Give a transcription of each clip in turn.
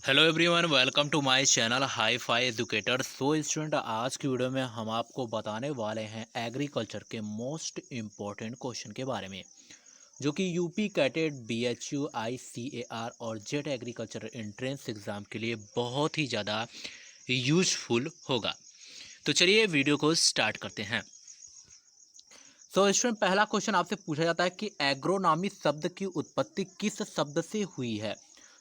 Hello everyone, welcome to my channel hi fi educator. Student, आज की video में हम आपको बताने वाले हैं एग्रीकल्चर के मोस्ट इम्पोर्टेंट क्वेश्चन के बारे में, जो कि यूपी कैटेट बीएचयू आईसीएआर और जेट एग्रीकल्चर एंट्रेंस एग्ज़ाम के लिए बहुत ही ज़्यादा यूजफुल होगा। तो चलिए वीडियो को स्टार्ट करते हैं। स्टूडेंट, पहला क्वेश्चन आपसे पूछा जाता है कि एग्रोनॉमी शब्द की उत्पत्ति किस शब्द से हुई है।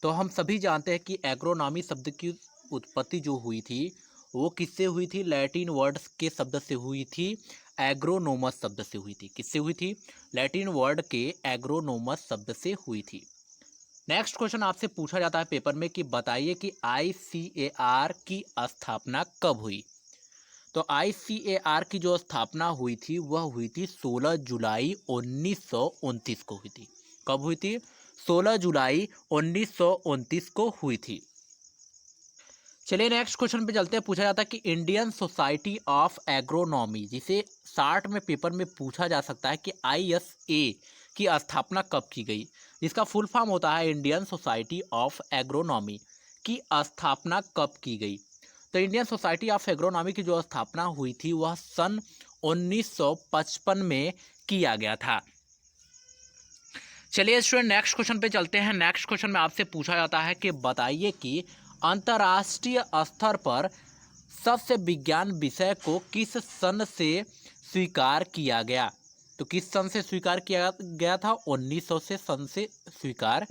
तो हम सभी जानते हैं कि एग्रोनॉमी शब्द की उत्पत्ति जो हुई थी वो किससे हुई थी। लैटिन वर्ड्स के शब्द से हुई थी, एग्रोनोमस शब्द से हुई थी। किससे हुई थी? लैटिन वर्ड के एग्रोनोमस शब्द से हुई थी। नेक्स्ट क्वेश्चन आपसे पूछा जाता है पेपर में कि बताइए कि आईसीएआर की स्थापना कब हुई। तो आईसीएआर की जो स्थापना हुई थी वह हुई थी 16 जुलाई 1929 को हुई थी। कब हुई थी? 16 जुलाई 1929 को हुई थी। चलिए नेक्स्ट क्वेश्चन पे चलते हैं। पूछा जाता है कि इंडियन सोसाइटी ऑफ एग्रोनॉमी, जिसे 60 में पेपर में पूछा जा सकता है कि आईएसए की स्थापना कब की गई, जिसका फुल फॉर्म होता है इंडियन सोसाइटी ऑफ एग्रोनॉमी की स्थापना कब की गई। तो इंडियन सोसाइटी ऑफ एग्रोनॉमी की जो स्थापना हुई थी वह सन 1955 में किया गया था। चलिए स्टूडेंट नेक्स्ट क्वेश्चन पे चलते हैं। नेक्स्ट क्वेश्चन में आपसे पूछा जाता है कि बताइए कि अंतर्राष्ट्रीय स्तर पर सस्य विज्ञान विषय को किस सन से स्वीकार किया गया। तो किस सन से स्वीकार किया गया था? 1900 से सन से स्वीकार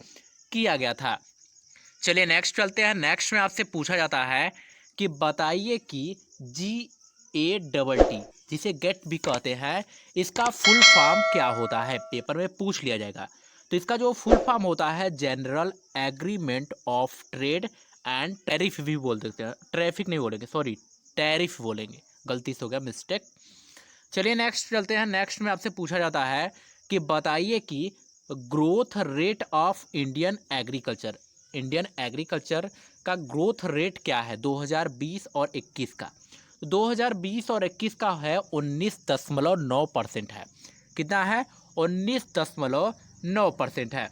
किया गया था। चलिए नेक्स्ट चलते हैं। नेक्स्ट में आपसे पूछा जाता है कि बताइए कि GATT, जिसे गेट भी कहते हैं, इसका फुल फॉर्म क्या होता है। पेपर में पूछ लिया जाएगा। तो इसका जो फुल फॉर्म होता है general agreement of trade and tariff भी बोल सकते हैं। ट्रैफिक नहीं बोलेंगे, सॉरी टैरिफ बोलेंगे, गलती से हो गया, मिस्टेक। चलिए नेक्स्ट चलते हैं। नेक्स्ट में आपसे पूछा जाता है कि बताइए कि growth rate of Indian agriculture का ग्रोथ रेट क्या है 2020 और 21 का। 2020 और 21 का है 19.9% है। कितना है? 19.9% है।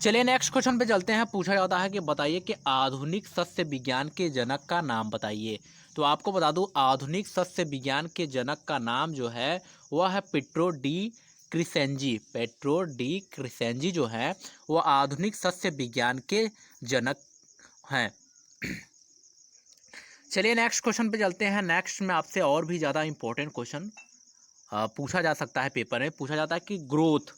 चलिए नेक्स्ट क्वेश्चन पे चलते हैं। पूछा जाता है कि बताइए कि आधुनिक सस्य विज्ञान के जनक का नाम बताइए। तो आपको बता दूं, आधुनिक सस्य विज्ञान के जनक का नाम जो है वह है पेट्रो डी क्रिसेंजी जो है वह आधुनिक सस्य विज्ञान के जनक हैं। चलिए नेक्स्ट क्वेश्चन पे चलते हैं। नेक्स्ट में आपसे और भी ज़्यादा इंपॉर्टेंट क्वेश्चन पूछा जा सकता है। पेपर में पूछा जाता है कि ग्रोथ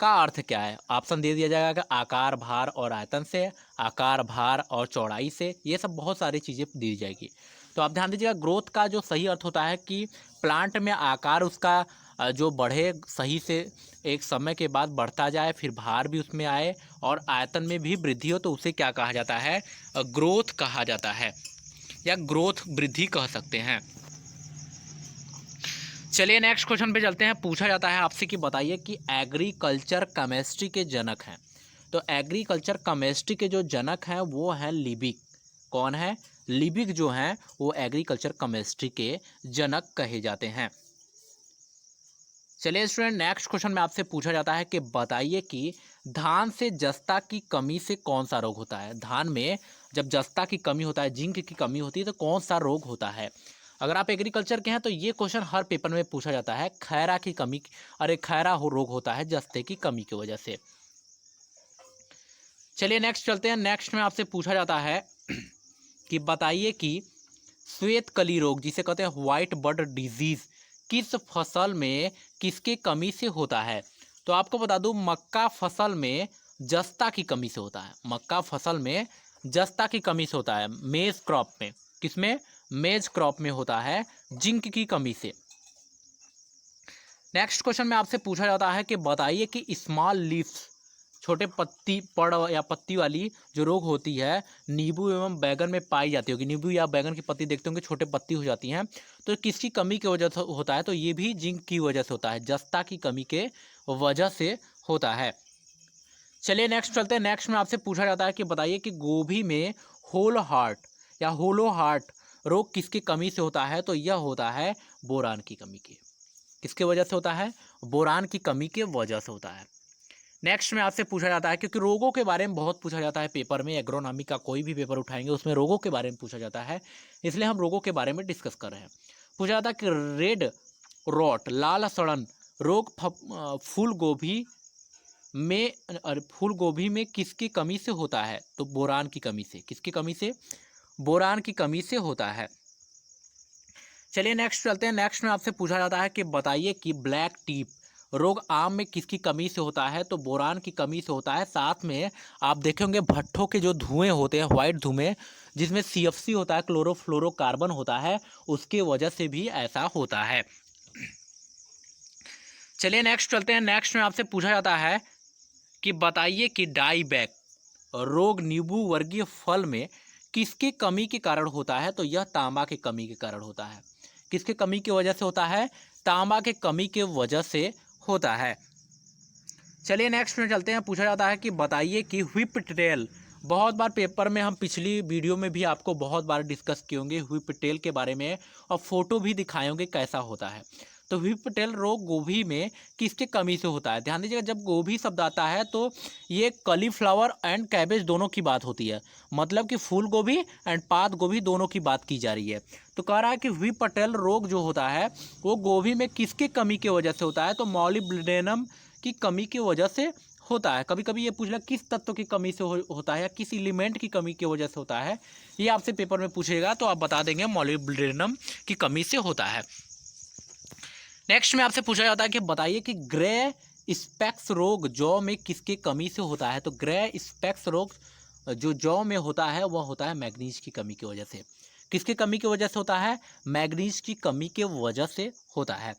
का अर्थ क्या है। ऑप्शन दे दिया जाएगा कि आकार, भार और आयतन से, आकार, भार और चौड़ाई से, ये सब बहुत सारी चीज़ें दी जाएगी। तो आप ध्यान दीजिएगा, ग्रोथ का जो सही अर्थ होता है कि प्लांट में आकार उसका जो बढ़े सही से, एक समय के बाद बढ़ता जाए, फिर भार भी उसमें आए और आयतन में भी वृद्धि हो, तो उसे क्या कहा जाता है? ग्रोथ कहा जाता है, या ग्रोथ वृद्धि कह सकते हैं। चलिए नेक्स्ट क्वेश्चन पे चलते हैं। पूछा जाता है आपसे कि बताइए कि एग्रीकल्चर केमिस्ट्री के जनक हैं। तो एग्रीकल्चर केमिस्ट्री के जो जनक हैं वो हैं लिबिक। कौन है? लिबिक जो हैं वो एग्रीकल्चर केमिस्ट्री के जनक कहे जाते हैं। चलिए स्टूडेंट नेक्स्ट क्वेश्चन में आपसे पूछा जाता है कि बताइए कि धान से जस्ता की कमी से कौन सा रोग होता है। धान में जब जस्ता की कमी होता है, जिंक की कमी होती है, तो कौन सा रोग होता है। अगर आप एग्रीकल्चर के हैं तो ये क्वेश्चन हर पेपर में पूछा जाता है। खैरा की कमी, अरे खैरा रोग होता है जस्ते की कमी की वजह से। चलिए नेक्स्ट चलते हैं। नेक्स्ट में आपसे पूछा जाता है कि बताइए कि श्वेत कली रोग, जिसे कहते हैं व्हाइट बड डिजीज, किस फसल में किसके कमी से होता है। तो आपको बता दूं, मक्का फसल में जस्ता की कमी से होता है। मक्का फसल में जस्ता की कमी से होता है। मेज क्रॉप में, किसमें? मेज क्रॉप में होता है जिंक की कमी से। नेक्स्ट क्वेश्चन में आपसे पूछा जाता है कि बताइए कि स्मॉल लीव्स, छोटे पत्ती पड़ या पत्ती वाली जो रोग होती है, नींबू एवं बैगन में पाई जाती होगी। नींबू या बैगन की पत्ती देखते होंगे, छोटे पत्ती हो जाती हैं, तो किसकी कमी की वजह से होता है? तो ये भी जिंक की वजह से होता है, जस्ता की कमी के वजह से होता है। चलिए नेक्स्ट चलते हैं। नेक्स्ट में आपसे पूछा जाता है कि बताइए कि गोभी में होल हार्ट या होलो हार्ट रोग किसकी कमी से होता है। तो यह होता है बोरान की कमी की। किसके वजह से होता है? बोरान की कमी के वजह से होता है। नेक्स्ट में आपसे पूछा जाता है, क्योंकि रोगों के बारे में बहुत पूछा जाता है पेपर में, एग्रोनॉमी का कोई भी पेपर उठाएंगे उसमें रोगों के बारे में पूछा जाता है, इसलिए हम रोगों के बारे में डिस्कस कर रहे हैं। पूछा जाता है कि रेड रॉट, लाल सड़न रोग फूल गोभी में किसकी कमी से होता है? तो बोरान की कमी से। किसकी कमी से? बोरान की कमी से होता है। चलिए नेक्स्ट चलते हैं। नेक्स्ट में आपसे पूछा जाता है कि बताइए कि ब्लैक टीप रोग आम में किसकी कमी से होता है? तो बोरान की कमी से होता है। साथ में आप देखे होंगे भट्ठों के जो धुएं होते हैं, व्हाइट धुएं, जिसमें सीएफसी होता है, क्लोरोफ्लोरोकार्बन होता है, उसके वजह से भी ऐसा होता है। चलिए नेक्स्ट चलते हैं। नेक्स्ट में आपसे पूछा जाता है कि बताइए कि डाईबैक रोग नींबू वर्गीय फल में किसके कमी के कारण होता है? तो यह तांबा की कमी के कारण होता है। किसके कमी की वजह से होता है? तांबा के कमी के वजह से होता है। चलिए नेक्स्ट में चलते हैं। पूछा जाता है कि बताइए कि व्हिप टेल, बहुत बार पेपर में हम पिछली वीडियो में भी आपको बहुत बार डिस्कस किए होंगे व्हिप टेल के बारे में, और फोटो भी दिखाए होंगे कैसा होता है। तो व्हिप टेल रोग गोभी में किसके कमी से होता है? ध्यान दीजिएगा, जब गोभी शब्द आता है तो ये कलीफ्लावर एंड कैबेज दोनों की बात होती है, मतलब कि फूल गोभी एंड पात गोभी दोनों की बात की जा रही है। तो कह रहा है कि व्हिप टेल रोग जो होता है वो गोभी में किसके कमी की वजह से होता है? तो मॉलिब्डेनम की कमी की वजह से होता है। कभी कभी ये पूछना किस तत्व की कमी से होता है या किस एलिमेंट की कमी की वजह से होता है, ये आपसे पेपर में पूछेगा तो आप बता देंगे मॉलिब्डेनम की कमी से होता है। नेक्स्ट में आपसे पूछा जाता है कि बताइए कि ग्रे स्पेक्स रोग जौ में किसकी कमी से होता है? तो ग्रे स्पेक्स रोग जो जौ में होता है वह होता है मैग्नीज की कमी की वजह से। किसकी कमी की वजह से होता है? मैग्नीज की कमी की वजह से होता है।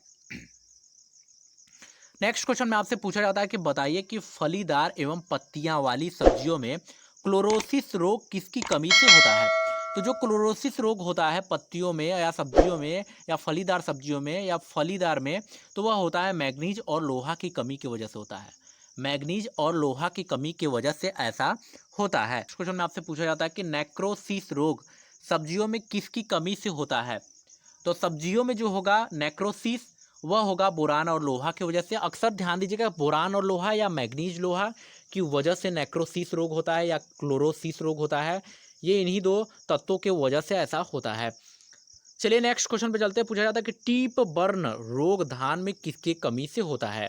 नेक्स्ट क्वेश्चन में आपसे पूछा जाता है कि बताइए कि फलीदार एवं पत्तियां वाली सब्जियों में क्लोरोसिस रोग किसकी कमी से होता है? तो जो क्लोरोसिस रोग होता है पत्तियों में या सब्जियों में या फलीदार सब्जियों में या फलीदार में, तो वह होता है मैग्नीज और लोहा की कमी की वजह से होता है। मैग्नीज और लोहा की कमी की वजह से ऐसा होता है। नेक्स्ट क्वेश्चन में आपसे पूछा जाता है कि नेक्रोसिस रोग सब्जियों में किसकी कमी से होता है? तो सब्जियों में जो होगा नेक्रोसिस वह होगा बोरान और लोहा की वजह से। अक्सर ध्यान दीजिएगा, बोरान और लोहा या मैग्नीज लोहा की वजह से नेक्रोसिस रोग होता है या क्लोरोसिस रोग होता है। ये इन्हीं दो तत्वों के वजह से ऐसा होता है। चलिए नेक्स्ट क्वेश्चन पे चलते हैं। पूछा जाता है कि टीप बर्न रोग धान में किसकी कमी से होता है?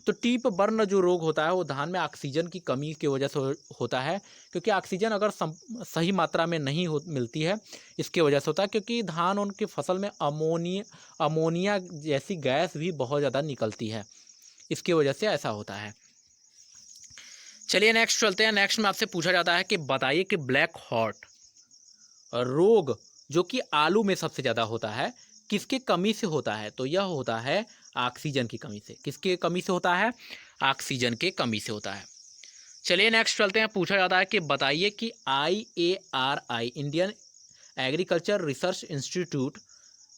तो टीप बर्न जो रोग होता है वो धान में ऑक्सीजन की कमी की वजह से होता है, क्योंकि ऑक्सीजन अगर सही मात्रा में नहीं मिलती है, इसके वजह से होता है, क्योंकि धान उनकी फसल में अमोनिया जैसी गैस भी बहुत ज़्यादा निकलती है, इसकी वजह से ऐसा होता है। चलिए नेक्स्ट चलते हैं। नेक्स्ट में आपसे पूछा जाता है कि बताइए कि ब्लैक हॉट रोग जो कि आलू में सबसे ज़्यादा होता है किसके कमी से होता है? तो यह होता है ऑक्सीजन की कमी से। किसके कमी से होता है? ऑक्सीजन के कमी से होता है। चलिए नेक्स्ट चलते हैं। पूछा जाता है कि बताइए कि IARI Indian agriculture research institute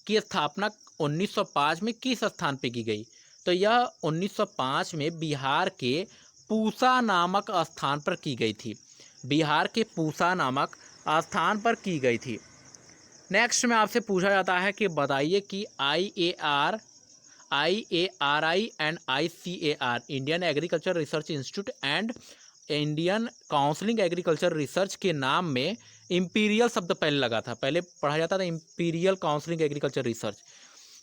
की स्थापना 1905 में किस स्थान पर की गई? तो यह 1905 में बिहार के पूसा नामक स्थान पर की गई थी। बिहार के पूसा नामक स्थान पर की गई थी। नेक्स्ट में आपसे पूछा जाता है कि बताइए कि IARI and ICAR Indian agriculture research institute and Indian counselling agriculture research के नाम में इंपीरियल शब्द पहले लगा था, पहले पढ़ा जाता था इंपीरियल काउंसिलिंग एग्रीकल्चर रिसर्च,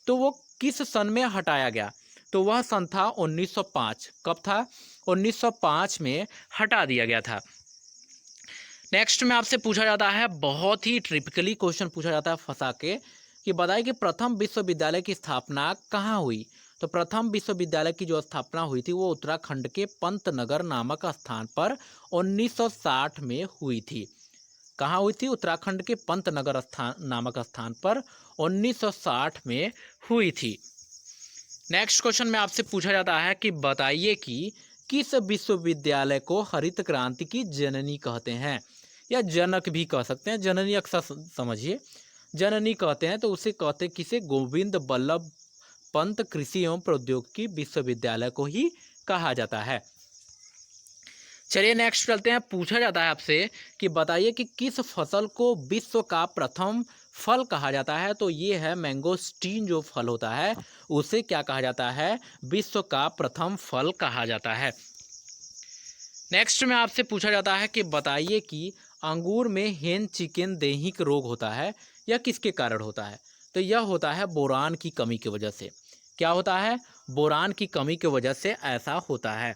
तो वो किस सन में हटाया गया? तो वह सन था 1905। कब था? 1905 में हटा दिया गया था। नेक्स्ट में आपसे पूछा जाता है, बहुत ही ट्रिपिकली क्वेश्चन पूछा जाता है फंसा के, कि बताइए कि प्रथम विश्वविद्यालय की स्थापना कहाँ हुई? तो प्रथम विश्वविद्यालय की जो स्थापना हुई थी वो उत्तराखंड के पंतनगर नामक स्थान पर 1960 में हुई थी। कहाँ हुई थी? उत्तराखंड के पंतनगर नामक स्थान पर 1960 में हुई थी। नेक्स्ट क्वेश्चन में आपसे पूछा जाता है कि बताइए कि किस विश्वविद्यालय को हरित क्रांति की जननी कहते हैं, या जनक भी कह सकते हैं। जननी अक्सर समझिए, जननी कहते हैं तो उसे कहते हैं किसे? गोविंद बल्लभ पंत कृषि एवं प्रौद्योगिकी विश्वविद्यालय को ही कहा जाता है। चलिए नेक्स्ट चलते हैं। पूछा जाता है आपसे कि बताइए कि किस फसल को विश्व का प्रथम फल कहा जाता है? तो ये है मैंगोस्टीन, जो फल होता है उसे क्या कहा जाता है? विश्व का प्रथम फल कहा जाता है। नेक्स्ट में आपसे पूछा जाता है कि बताइए कि अंगूर में हेन चिकन देहिक रोग होता है यह किसके कारण होता है। तो यह होता है बोरान की कमी की वजह से। क्या होता है? बोरान की कमी की वजह से ऐसा होता है।